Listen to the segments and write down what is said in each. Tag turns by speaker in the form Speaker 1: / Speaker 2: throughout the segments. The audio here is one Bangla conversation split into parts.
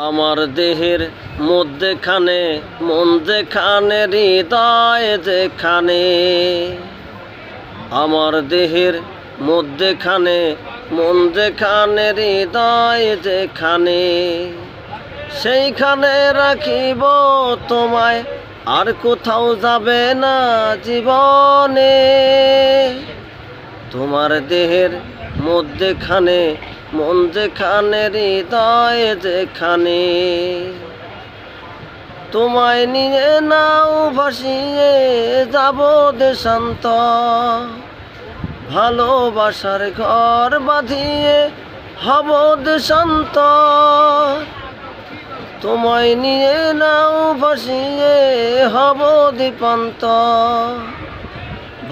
Speaker 1: আমার দেহের মধ্যেখানে মন যেখানে হৃদয় যেখানে, আমার দেহের মধ্যেখানে মন যেখানে হৃদয় যেখানে, সেইখানে রাখিব তোমায়, আর কোথাও যাবে না জীবনে। তোমার দেহের মধ্যেখানে মন যেখানে হৃদয় যেখানে, তোমায় নিয়ে নাও ভাসিয়ে যাব দেশান্তর, ভালোবাসার ঘর বাঁধিয়ে হব দেশান্তর। তোমায় নিয়ে নাও ভাসিয়ে হব দ্বীপান্তর,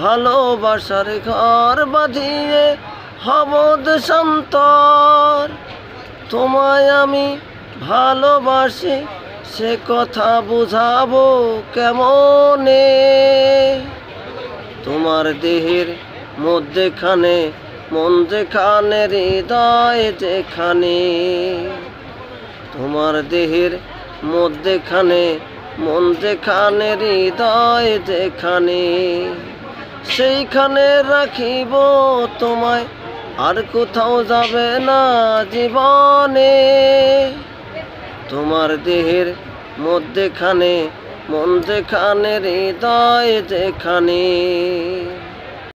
Speaker 1: ভালোবাসার ঘর বাঁধিয়ে হব দেশান্তর। তোমায় আমি ভালোবাসি সে কথা বুঝাবো কেমনে, তোমার দেহের মধ্যেখানে মন যেখানে হৃদয় যেখানে, তোমার দেহের মধ্যেখানে মন যেখানে হৃদয় যেখানে, সেইখানে রাখিব তোমায়, আর কোথাও যাবে না জীবনে। তোমার দেহের মধ্যেখানে মন যেখানে হৃদয় যেখানে।